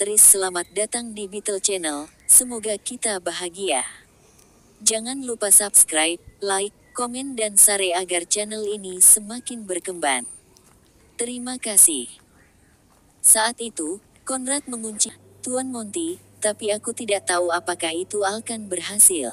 Teris, selamat datang di Beetle Channel, semoga kita bahagia. Jangan lupa subscribe, like, komen dan share agar channel ini semakin berkembang. Terima kasih. Saat itu, Conrad mengunci Tuan Monty, tapi aku tidak tahu apakah itu akan berhasil.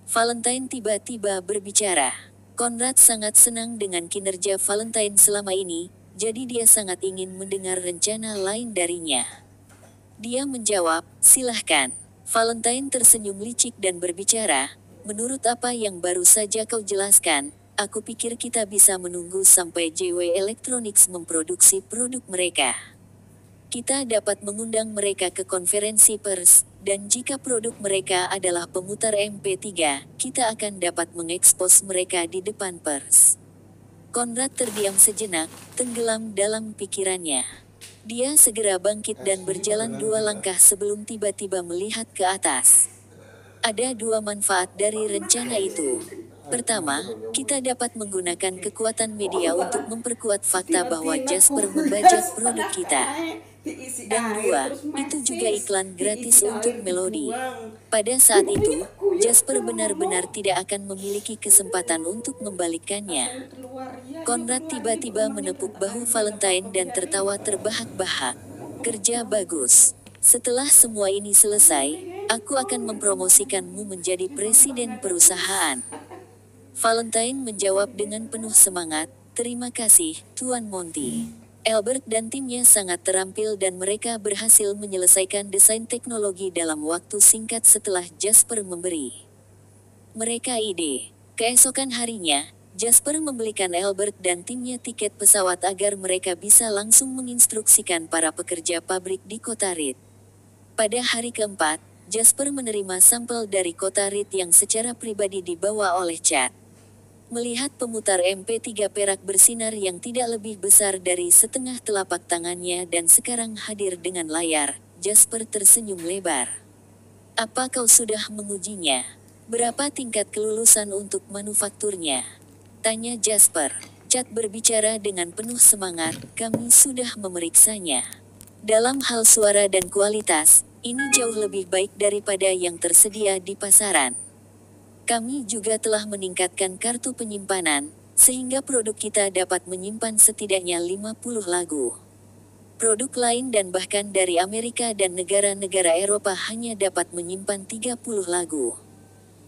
Valentine tiba-tiba berbicara. Conrad sangat senang dengan kinerja Valentine selama ini, jadi dia sangat ingin mendengar rencana lain darinya. Dia menjawab, silahkan. Valentine tersenyum licik dan berbicara, menurut apa yang baru saja kau jelaskan, aku pikir kita bisa menunggu sampai JW Electronics memproduksi produk mereka. Kita dapat mengundang mereka ke konferensi pers, dan jika produk mereka adalah pemutar MP3, kita akan dapat mengekspos mereka di depan pers. Conrad terdiam sejenak, tenggelam dalam pikirannya. Dia segera bangkit dan berjalan 2 langkah sebelum tiba-tiba melihat ke atas. Ada 2 manfaat dari rencana itu. Pertama, kita dapat menggunakan kekuatan media untuk memperkuat fakta bahwa Jasper membajak produk kita. Dan 2, itu juga iklan gratis untuk Melody. Pada saat itu, Jasper benar-benar tidak akan memiliki kesempatan untuk membalikkannya. Conrad tiba-tiba menepuk bahu Valentine dan tertawa terbahak-bahak. Kerja bagus. Setelah semua ini selesai, aku akan mempromosikanmu menjadi presiden perusahaan. Valentine menjawab dengan penuh semangat, terima kasih, Tuan Monty. Albert dan timnya sangat terampil dan mereka berhasil menyelesaikan desain teknologi dalam waktu singkat setelah Jasper memberi mereka ide. Keesokan harinya, Jasper membelikan Albert dan timnya tiket pesawat agar mereka bisa langsung menginstruksikan para pekerja pabrik di kota Reed. Pada hari keempat, Jasper menerima sampel dari kota Reed yang secara pribadi dibawa oleh Chad. Melihat pemutar MP3 perak bersinar yang tidak lebih besar dari setengah telapak tangannya dan sekarang hadir dengan layar, Jasper tersenyum lebar. Apa kau sudah mengujinya? Berapa tingkat kelulusan untuk manufakturnya? Tanya Jasper. Chad berbicara dengan penuh semangat, kami sudah memeriksanya. Dalam hal suara dan kualitas, ini jauh lebih baik daripada yang tersedia di pasaran. Kami juga telah meningkatkan kartu penyimpanan, sehingga produk kita dapat menyimpan setidaknya 50 lagu. Produk lain dan bahkan dari Amerika dan negara-negara Eropa hanya dapat menyimpan 30 lagu.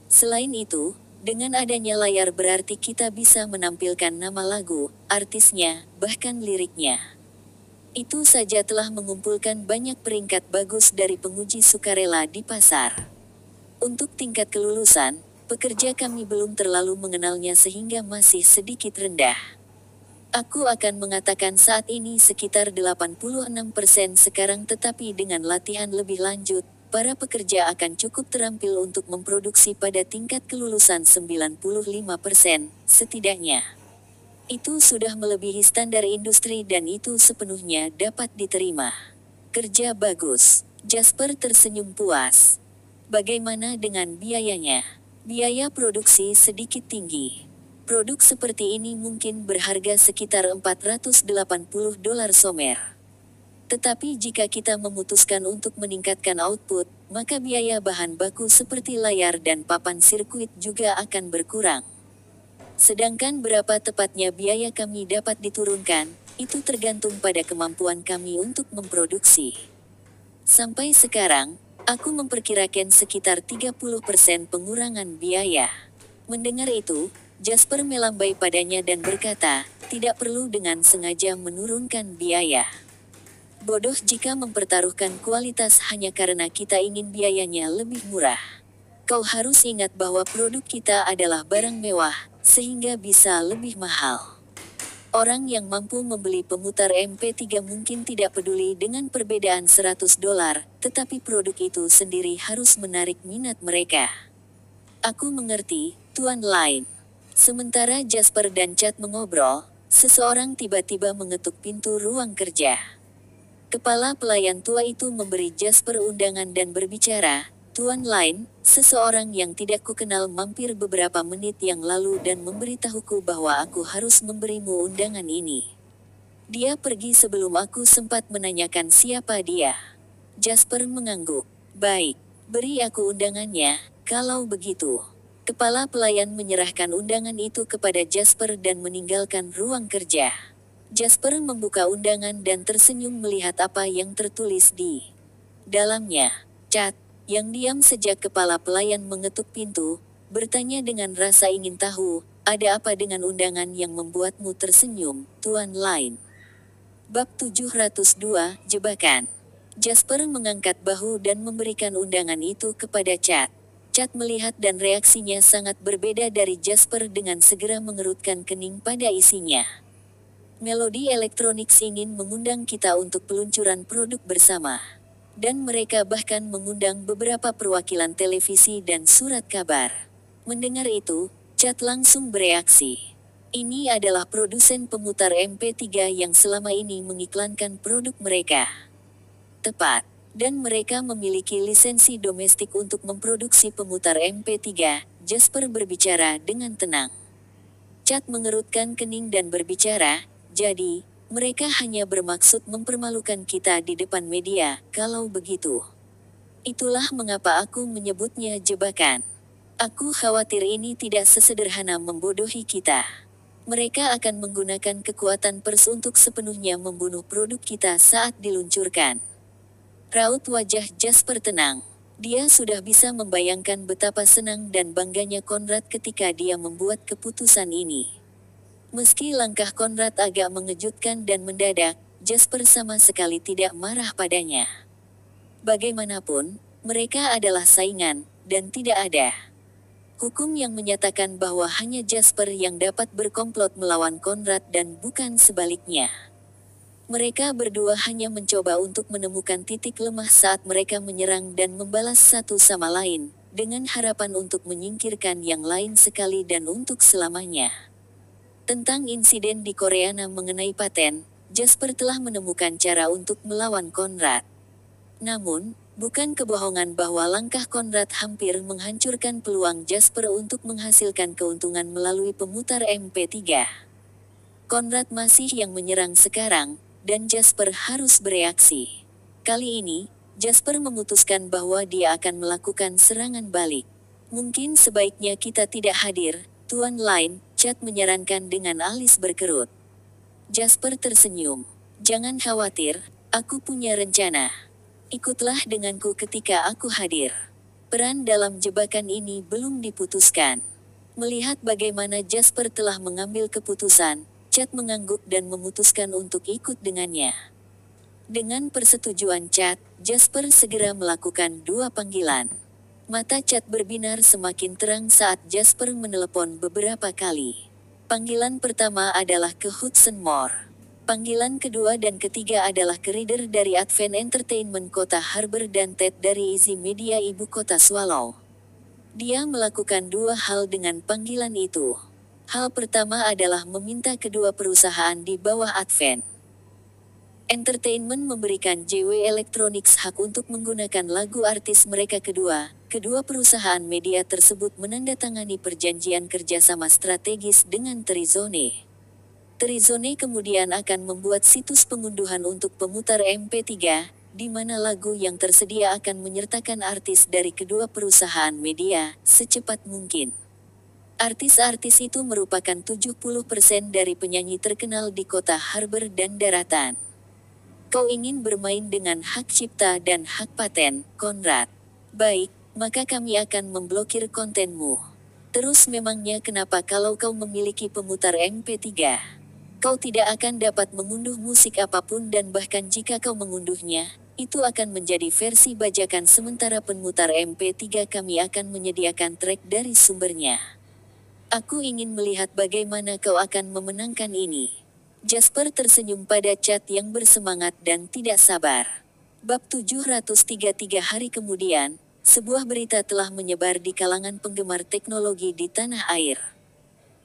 Selain itu, dengan adanya layar berarti kita bisa menampilkan nama lagu, artisnya, bahkan liriknya. Itu saja telah mengumpulkan banyak peringkat bagus dari penguji sukarela di pasar. Untuk tingkat kelulusan, pekerja kami belum terlalu mengenalnya sehingga masih sedikit rendah. Aku akan mengatakan saat ini sekitar 86% sekarang, tetapi dengan latihan lebih lanjut, para pekerja akan cukup terampil untuk memproduksi pada tingkat kelulusan 95% setidaknya. Itu sudah melebihi standar industri dan itu sepenuhnya dapat diterima. Kerja bagus. Jasper tersenyum puas. Bagaimana dengan biayanya? Biaya produksi sedikit tinggi. Produk seperti ini mungkin berharga sekitar $480 somer. Tetapi jika kita memutuskan untuk meningkatkan output, maka biaya bahan baku seperti layar dan papan sirkuit juga akan berkurang. Sedangkan berapa tepatnya biaya kami dapat diturunkan, itu tergantung pada kemampuan kami untuk memproduksi. Sampai sekarang, aku memperkirakan sekitar 30% pengurangan biaya. Mendengar itu, Jasper melambai padanya dan berkata, tidak perlu dengan sengaja menurunkan biaya. Bodoh jika mempertaruhkan kualitas hanya karena kita ingin biayanya lebih murah. Kau harus ingat bahwa produk kita adalah barang mewah, sehingga bisa lebih mahal. Orang yang mampu membeli pemutar MP3 mungkin tidak peduli dengan perbedaan $100, tetapi produk itu sendiri harus menarik minat mereka. Aku mengerti, Tuan Lin. Sementara Jasper dan Chad mengobrol, seseorang tiba-tiba mengetuk pintu ruang kerja. Kepala pelayan tua itu memberi Jasper undangan dan berbicara, Tuan Lin, seseorang yang tidak kukenal mampir beberapa menit yang lalu dan memberitahuku bahwa aku harus memberimu undangan ini. Dia pergi sebelum aku sempat menanyakan siapa dia. Jasper mengangguk. Baik, beri aku undangannya, kalau begitu. Kepala pelayan menyerahkan undangan itu kepada Jasper dan meninggalkan ruang kerja. Jasper membuka undangan dan tersenyum melihat apa yang tertulis di dalamnya. Chad, yang diam sejak kepala pelayan mengetuk pintu, bertanya dengan rasa ingin tahu, ada apa dengan undangan yang membuatmu tersenyum, Tuan Lain? Bab 702, Jebakan. Jasper mengangkat bahu dan memberikan undangan itu kepada Chad. Chad melihat dan reaksinya sangat berbeda dari Jasper dengan segera mengerutkan kening pada isinya. Melody Electronics ingin mengundang kita untuk peluncuran produk bersama. Dan mereka bahkan mengundang beberapa perwakilan televisi dan surat kabar. Mendengar itu, Chad langsung bereaksi. Ini adalah produsen pemutar MP3 yang selama ini mengiklankan produk mereka. Tepat. Dan mereka memiliki lisensi domestik untuk memproduksi pemutar MP3, Jasper berbicara dengan tenang. Chad mengerutkan kening dan berbicara, jadi, mereka hanya bermaksud mempermalukan kita di depan media, kalau begitu. Itulah mengapa aku menyebutnya jebakan. Aku khawatir ini tidak sesederhana membodohi kita. Mereka akan menggunakan kekuatan pers untuk sepenuhnya membunuh produk kita saat diluncurkan. Raut wajah Jasper tenang. Dia sudah bisa membayangkan betapa senang dan bangganya Conrad ketika dia membuat keputusan ini. Meski langkah Conrad agak mengejutkan dan mendadak, Jasper sama sekali tidak marah padanya. Bagaimanapun, mereka adalah saingan, dan tidak ada hukum yang menyatakan bahwa hanya Jasper yang dapat berkomplot melawan Conrad dan bukan sebaliknya. Mereka berdua hanya mencoba untuk menemukan titik lemah saat mereka menyerang dan membalas satu sama lain, dengan harapan untuk menyingkirkan yang lain sekali dan untuk selamanya. Tentang insiden di Koreana mengenai paten, Jasper telah menemukan cara untuk melawan Conrad. Namun, bukan kebohongan bahwa langkah Conrad hampir menghancurkan peluang Jasper untuk menghasilkan keuntungan melalui pemutar MP3. Conrad masih yang menyerang sekarang, dan Jasper harus bereaksi. Kali ini, Jasper memutuskan bahwa dia akan melakukan serangan balik. Mungkin sebaiknya kita tidak hadir, Tuan Lain, Chad menyarankan dengan alis berkerut. Jasper tersenyum. Jangan khawatir, aku punya rencana. Ikutlah denganku ketika aku hadir. Peran dalam jebakan ini belum diputuskan. Melihat bagaimana Jasper telah mengambil keputusan, Chad mengangguk dan memutuskan untuk ikut dengannya. Dengan persetujuan Chad, Jasper segera melakukan 2 panggilan. Mata Chad berbinar semakin terang saat Jasper menelepon beberapa kali. Panggilan pertama adalah ke Hudson Moore. Panggilan kedua dan ketiga adalah ke Reader dari Advent Entertainment Kota Harbor dan Ted dari Easy Media Ibu Kota Swallow. Dia melakukan 2 hal dengan panggilan itu. Hal pertama adalah meminta kedua perusahaan di bawah Advent Entertainment memberikan JW Electronics hak untuk menggunakan lagu artis mereka kedua. Kedua perusahaan media tersebut menandatangani perjanjian kerjasama strategis dengan Terizone. Terizone kemudian akan membuat situs pengunduhan untuk pemutar MP3, di mana lagu yang tersedia akan menyertakan artis dari kedua perusahaan media, secepat mungkin. Artis-artis itu merupakan 70% dari penyanyi terkenal di kota Harbor dan daratan. Kau ingin bermain dengan hak cipta dan hak paten, Conrad. Baik, maka kami akan memblokir kontenmu. Terus memangnya kenapa kalau kau memiliki pemutar MP3? Kau tidak akan dapat mengunduh musik apapun dan bahkan jika kau mengunduhnya, itu akan menjadi versi bajakan sementara pemutar MP3 kami akan menyediakan track dari sumbernya. Aku ingin melihat bagaimana kau akan memenangkan ini. Jasper tersenyum pada Chad yang bersemangat dan tidak sabar. Bab 733 hari kemudian, sebuah berita telah menyebar di kalangan penggemar teknologi di tanah air.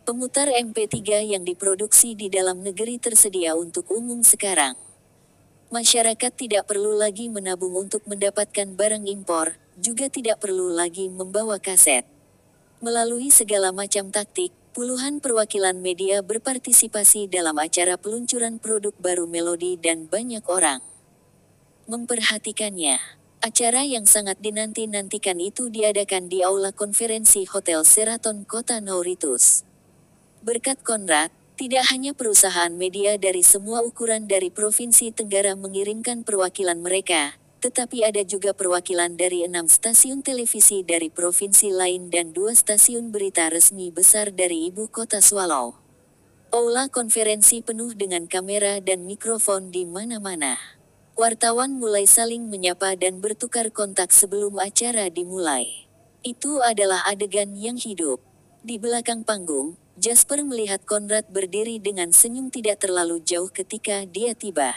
Pemutar MP3 yang diproduksi di dalam negeri tersedia untuk umum sekarang. Masyarakat tidak perlu lagi menabung untuk mendapatkan barang impor, juga tidak perlu lagi membawa kaset. Melalui segala macam taktik, puluhan perwakilan media berpartisipasi dalam acara peluncuran produk baru Melody dan banyak orang memperhatikannya. Acara yang sangat dinanti-nantikan itu diadakan di Aula Konferensi Hotel Sheraton Kota Mauritius. Berkat Konrad, tidak hanya perusahaan media dari semua ukuran dari Provinsi Tenggara mengirimkan perwakilan mereka, tetapi ada juga perwakilan dari 6 stasiun televisi dari provinsi lain dan 2 stasiun berita resmi besar dari ibu kota Swallow. Aula konferensi penuh dengan kamera dan mikrofon di mana-mana. Wartawan mulai saling menyapa dan bertukar kontak sebelum acara dimulai. Itu adalah adegan yang hidup. Di belakang panggung, Jasper melihat Konrad berdiri dengan senyum tidak terlalu jauh ketika dia tiba.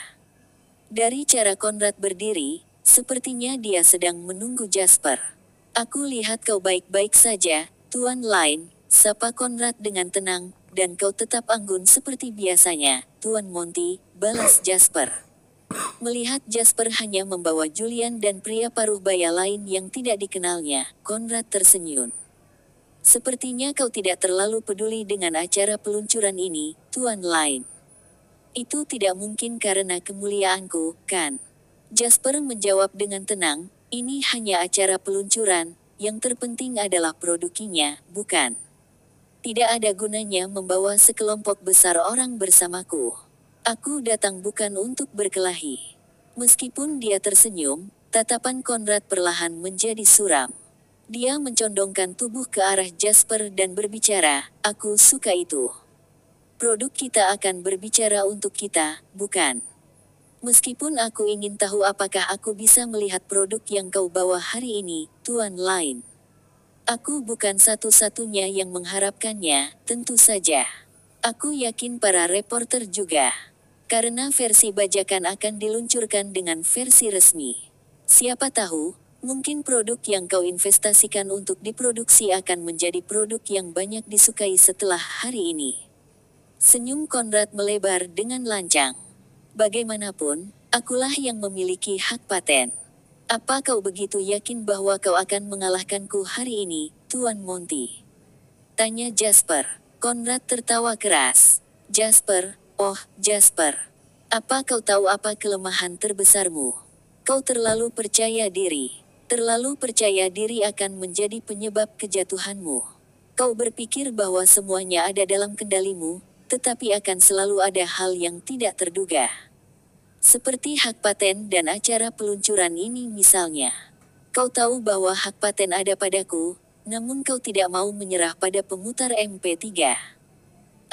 Dari cara Konrad berdiri, sepertinya dia sedang menunggu Jasper. "Aku lihat kau baik-baik saja, Tuan Lin," sapa Konrad dengan tenang, "dan kau tetap anggun seperti biasanya, Tuan Monty," balas Jasper. Melihat Jasper hanya membawa Julian dan pria paruh baya lain yang tidak dikenalnya, Konrad tersenyum. "Sepertinya kau tidak terlalu peduli dengan acara peluncuran ini, Tuan Lin." "Itu tidak mungkin karena kemuliaanku, kan?" Jasper menjawab dengan tenang, "Ini hanya acara peluncuran, yang terpenting adalah produkinya, bukan? Tidak ada gunanya membawa sekelompok besar orang bersamaku. Aku datang bukan untuk berkelahi." Meskipun dia tersenyum, tatapan Konrad perlahan menjadi suram. Dia mencondongkan tubuh ke arah Jasper dan berbicara, "Aku suka itu. Produk kita akan berbicara untuk kita, bukan? Meskipun aku ingin tahu apakah aku bisa melihat produk yang kau bawa hari ini, Tuan Lin. Aku bukan satu-satunya yang mengharapkannya, tentu saja. Aku yakin para reporter juga. Karena versi bajakan akan diluncurkan dengan versi resmi. Siapa tahu, mungkin produk yang kau investasikan untuk diproduksi akan menjadi produk yang banyak disukai setelah hari ini." Senyum Konrad melebar dengan lancang. "Bagaimanapun, akulah yang memiliki hak paten. Apa kau begitu yakin bahwa kau akan mengalahkanku hari ini, Tuan Monty?" tanya Jasper. Konrad tertawa keras. "Jasper, oh, Jasper. Apa kau tahu apa kelemahan terbesarmu? Kau terlalu percaya diri. Terlalu percaya diri akan menjadi penyebab kejatuhanmu. Kau berpikir bahwa semuanya ada dalam kendalimu, tetapi akan selalu ada hal yang tidak terduga. Seperti hak paten dan acara peluncuran ini misalnya. Kau tahu bahwa hak paten ada padaku, namun kau tidak mau menyerah pada pemutar MP3.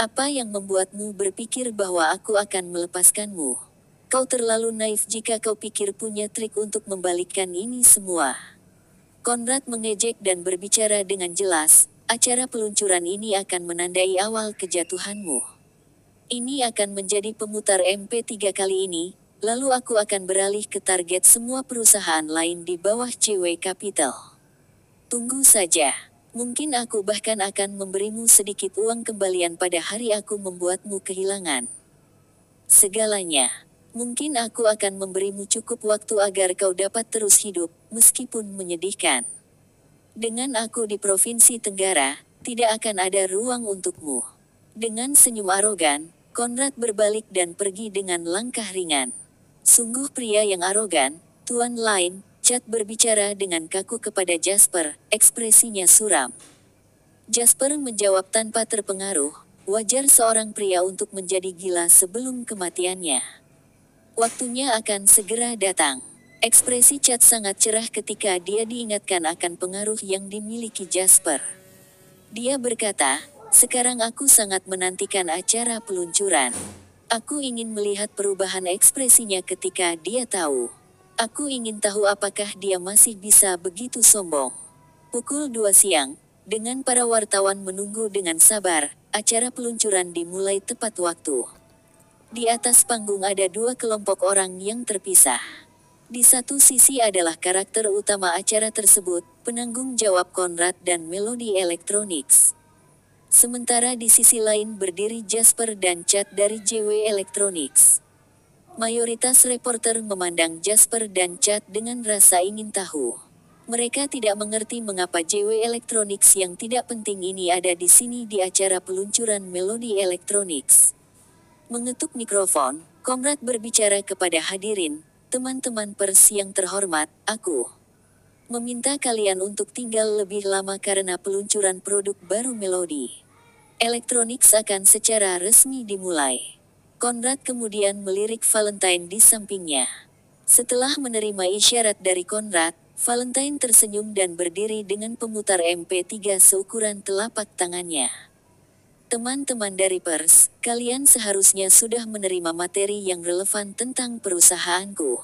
Apa yang membuatmu berpikir bahwa aku akan melepaskanmu? Kau terlalu naif jika kau pikir punya trik untuk membalikkan ini semua." Konrad mengejek dan berbicara dengan jelas, "Acara peluncuran ini akan menandai awal kejatuhanmu. Ini akan menjadi pemutar MP3 kali ini, lalu aku akan beralih ke target semua perusahaan lain di bawah CW Capital. Tunggu saja. Mungkin aku bahkan akan memberimu sedikit uang kembalian pada hari aku membuatmu kehilangan segalanya. Mungkin aku akan memberimu cukup waktu agar kau dapat terus hidup, meskipun menyedihkan. Dengan aku di Provinsi Tenggara, tidak akan ada ruang untukmu." Dengan senyum arogan, Konrad berbalik dan pergi dengan langkah ringan. "Sungguh pria yang arogan, Tuan Lin," Chad berbicara dengan kaku kepada Jasper, ekspresinya suram. Jasper menjawab tanpa terpengaruh, "Wajar seorang pria untuk menjadi gila sebelum kematiannya. Waktunya akan segera datang." Ekspresi Chad sangat cerah ketika dia diingatkan akan pengaruh yang dimiliki Jasper. Dia berkata, "Sekarang aku sangat menantikan acara peluncuran. Aku ingin melihat perubahan ekspresinya ketika dia tahu. Aku ingin tahu apakah dia masih bisa begitu sombong." Pukul 2 siang, dengan para wartawan menunggu dengan sabar, acara peluncuran dimulai tepat waktu. Di atas panggung ada 2 kelompok orang yang terpisah. Di satu sisi adalah karakter utama acara tersebut, penanggung jawab Konrad dan Melody Electronics. Sementara di sisi lain berdiri Jasper dan Chad dari JW Electronics. Mayoritas reporter memandang Jasper dan Chad dengan rasa ingin tahu. Mereka tidak mengerti mengapa JW Electronics yang tidak penting ini ada di sini di acara peluncuran Melody Electronics. Mengetuk mikrofon, Konrad berbicara kepada hadirin, Teman-teman pers yang terhormat, aku meminta kalian untuk tinggal lebih lama karena peluncuran produk baru Melody Electronics akan secara resmi dimulai. Conrad kemudian melirik Valentine di sampingnya. Setelah menerima isyarat dari Conrad, Valentine tersenyum dan berdiri dengan pemutar MP3 seukuran telapak tangannya. Teman-teman dari pers, kalian seharusnya sudah menerima materi yang relevan tentang perusahaanku.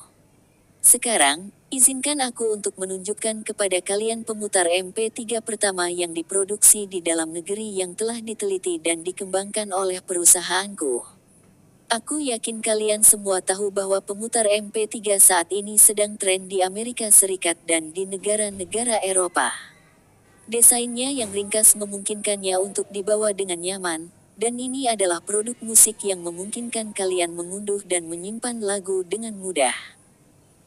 Sekarang, izinkan aku untuk menunjukkan kepada kalian pemutar MP3 pertama yang diproduksi di dalam negeri yang telah diteliti dan dikembangkan oleh perusahaanku. Aku yakin kalian semua tahu bahwa pemutar MP3 saat ini sedang tren di Amerika Serikat dan di negara-negara Eropa. Desainnya yang ringkas memungkinkannya untuk dibawa dengan nyaman, dan ini adalah produk musik yang memungkinkan kalian mengunduh dan menyimpan lagu dengan mudah.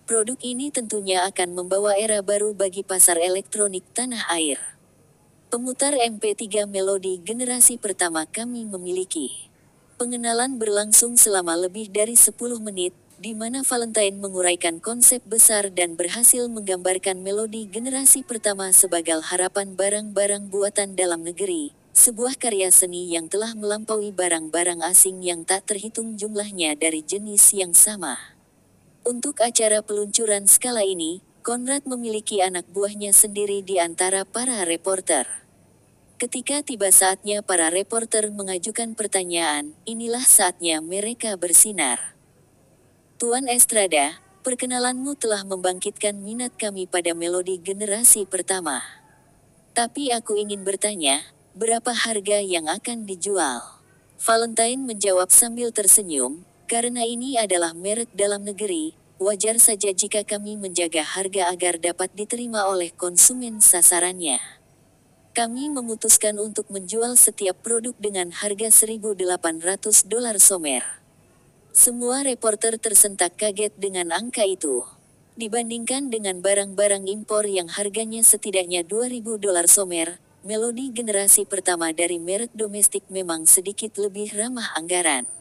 Produk ini tentunya akan membawa era baru bagi pasar elektronik tanah air. Pemutar MP3 Melody generasi pertama kami memiliki. Pengenalan berlangsung selama lebih dari 10 menit, di mana Valentine menguraikan konsep besar dan berhasil menggambarkan Melody generasi pertama sebagai harapan barang-barang buatan dalam negeri, sebuah karya seni yang telah melampaui barang-barang asing yang tak terhitung jumlahnya dari jenis yang sama. Untuk acara peluncuran skala ini, Conrad memiliki anak buahnya sendiri di antara para reporter. Ketika tiba saatnya para reporter mengajukan pertanyaan, inilah saatnya mereka bersinar. Tuan Estrada, perkenalanmu telah membangkitkan minat kami pada Melody generasi pertama. Tapi aku ingin bertanya, berapa harga yang akan dijual? Valentine menjawab sambil tersenyum, karena ini adalah merek dalam negeri, wajar saja jika kami menjaga harga agar dapat diterima oleh konsumen sasarannya. Kami memutuskan untuk menjual setiap produk dengan harga $1.800 somer. Semua reporter tersentak kaget dengan angka itu. Dibandingkan dengan barang-barang impor yang harganya setidaknya $2.000 somer, Melody generasi pertama dari merek domestik memang sedikit lebih ramah anggaran.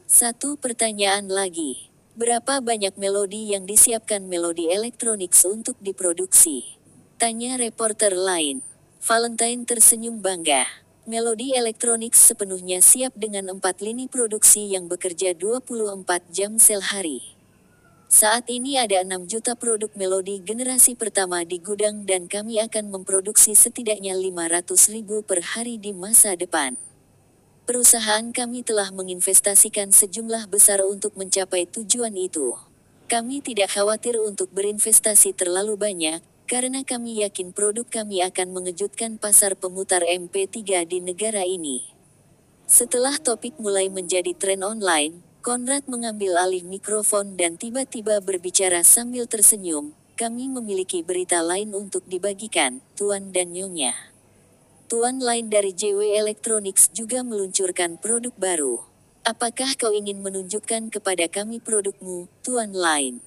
Satu pertanyaan lagi. Berapa banyak Melody yang disiapkan Melody Electronics untuk diproduksi? Tanya reporter lain. Valentine tersenyum bangga. Melody Electronics sepenuhnya siap dengan 4 lini produksi yang bekerja 24 jam sehari. Saat ini ada 6 juta produk Melody generasi pertama di gudang dan kami akan memproduksi setidaknya 500.000 per hari di masa depan. Perusahaan kami telah menginvestasikan sejumlah besar untuk mencapai tujuan itu. Kami tidak khawatir untuk berinvestasi terlalu banyak, karena kami yakin produk kami akan mengejutkan pasar pemutar MP3 di negara ini. Setelah topik mulai menjadi tren online, Conrad mengambil alih mikrofon dan tiba-tiba berbicara sambil tersenyum, kami memiliki berita lain untuk dibagikan, Tuan dan Nyonya. Tuan lain dari JW Electronics juga meluncurkan produk baru. Apakah kau ingin menunjukkan kepada kami produkmu, Tuan lain?